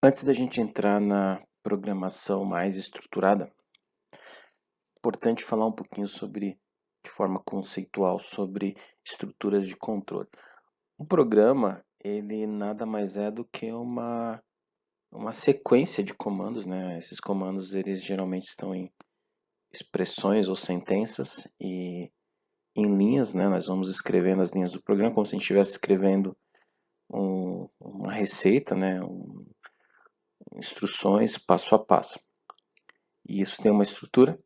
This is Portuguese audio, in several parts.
Antes da gente entrar na programação mais estruturada, é importante falar um pouquinho sobre, de forma conceitual, sobre estruturas de controle. O programa, ele nada mais é do que uma sequência de comandos, né? Esses comandos, eles geralmente estão em expressões ou sentenças e em linhas, né? Nós vamos escrevendo as linhas do programa como se a gente estivesse escrevendo uma receita, né? Instruções passo a passo. E isso tem uma estrutura.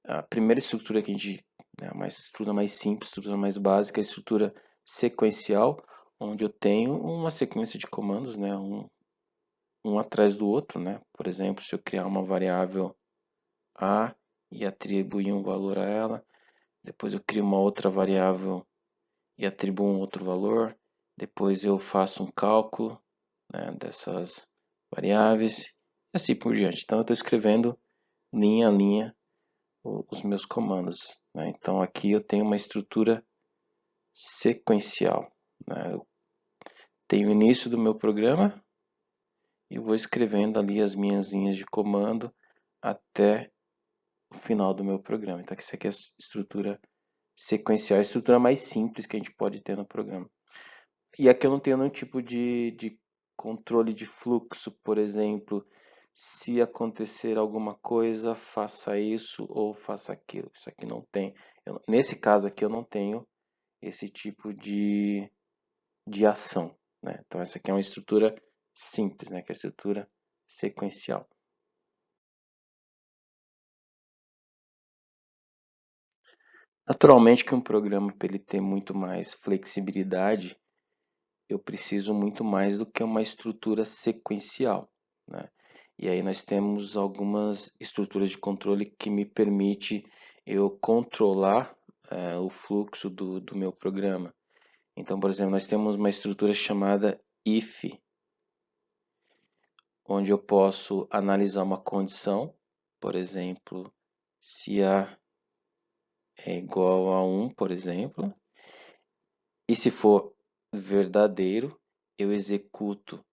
A primeira estrutura que a gente, né, uma estrutura mais simples, estrutura mais básica, é a estrutura sequencial, onde eu tenho uma sequência de comandos, né, um atrás do outro, né? Por exemplo, se eu criar uma variável A e atribuir um valor a ela, depois eu crio uma outra variável e atribuo um outro valor, depois eu faço um cálculo, né, dessas variáveis, e assim por diante. Então eu estou escrevendo linha a linha os meus comandos, né? Então aqui eu tenho uma estrutura sequencial, né? Eu tenho o início do meu programa e vou escrevendo ali as minhas linhas de comando até o final do meu programa. Então essa aqui é a estrutura sequencial, a estrutura mais simples que a gente pode ter no programa. E aqui eu não tenho nenhum tipo de controle de fluxo, por exemplo, se acontecer alguma coisa, faça isso ou faça aquilo. Isso aqui não tem. Nesse caso aqui eu não tenho esse tipo de ação, né? Então essa aqui é uma estrutura simples, né? Que é a estrutura sequencial. Naturalmente que um programa, para ele ter muito mais flexibilidade, eu preciso muito mais do que uma estrutura sequencial, né? E aí nós temos algumas estruturas de controle que me permite eu controlar o fluxo do meu programa. Então, por exemplo, nós temos uma estrutura chamada if, onde eu posso analisar uma condição, por exemplo, se A é igual a 1, por exemplo, e se for verdadeiro, eu executo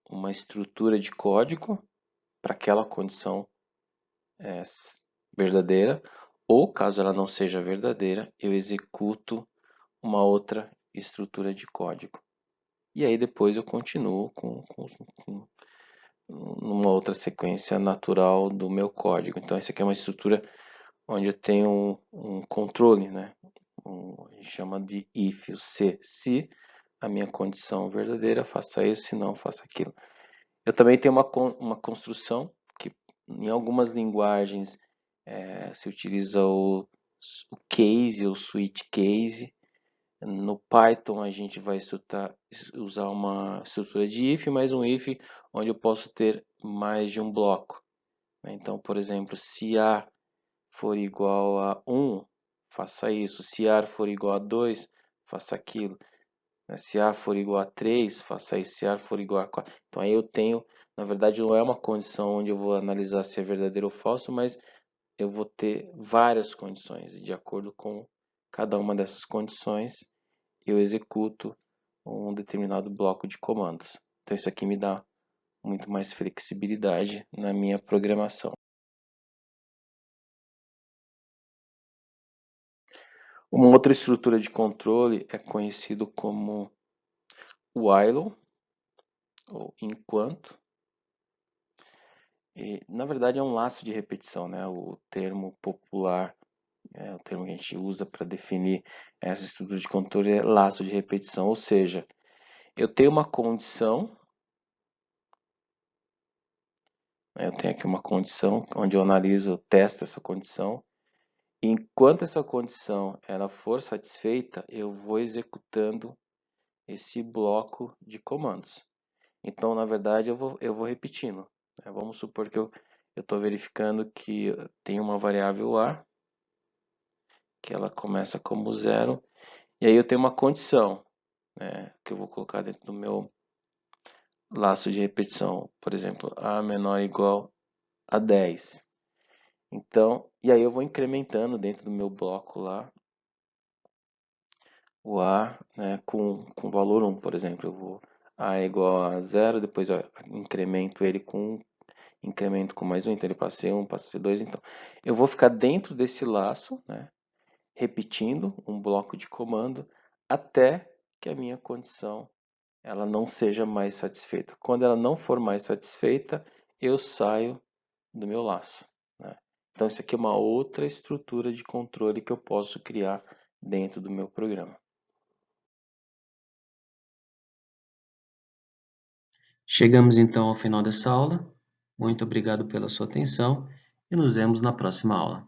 uma estrutura de código para aquela condição verdadeira, ou caso ela não seja verdadeira, eu executo uma outra estrutura de código. E aí depois eu continuo com numa outra sequência natural do meu código. Então essa aqui é uma estrutura onde eu tenho um controle, né? A gente chama de if, o se a minha condição verdadeira, faça isso, se não, faça aquilo. Eu também tenho uma construção que em algumas linguagens se utiliza o case ou switch case. No Python a gente vai usar uma estrutura de if, mas um if onde eu posso ter mais de um bloco. Então, por exemplo, se A for igual a 1, faça isso. Se A for igual a 2, faça aquilo. Se A for igual a 3, faça isso. Se A for igual a 4. Então aí eu tenho, na verdade não é uma condição onde eu vou analisar se é verdadeiro ou falso, mas eu vou ter várias condições. E de acordo com cada uma dessas condições, eu executo um determinado bloco de comandos. Então isso aqui me dá muito mais flexibilidade na minha programação. Uma outra estrutura de controle é conhecido como while, ou enquanto. E, na verdade é um laço de repetição, né? O termo popular, o termo que a gente usa para definir essa estrutura de controle é laço de repetição, ou seja, eu tenho uma condição, né? Eu tenho aqui uma condição onde eu analiso, eu testo essa condição. Enquanto essa condição ela for satisfeita, eu vou executando esse bloco de comandos. Então, na verdade, eu vou repetindo. Né? Vamos supor que eu estou verificando que tem uma variável A, que ela começa como 0, e aí eu tenho uma condição, né, que eu vou colocar dentro do meu laço de repetição. Por exemplo, A menor ou igual a 10. Então, e aí eu vou incrementando dentro do meu bloco lá, o A, né, com valor 1, por exemplo. Eu vou A é igual a zero, depois eu incremento ele incremento com mais um, então ele passa a ser 1, passa a ser 2. Então, eu vou ficar dentro desse laço, né, repetindo um bloco de comando até que a minha condição ela não seja mais satisfeita. Quando ela não for mais satisfeita, eu saio do meu laço, né? Então, isso aqui é uma outra estrutura de controle que eu posso criar dentro do meu programa. Chegamos então ao final dessa aula. Muito obrigado pela sua atenção e nos vemos na próxima aula.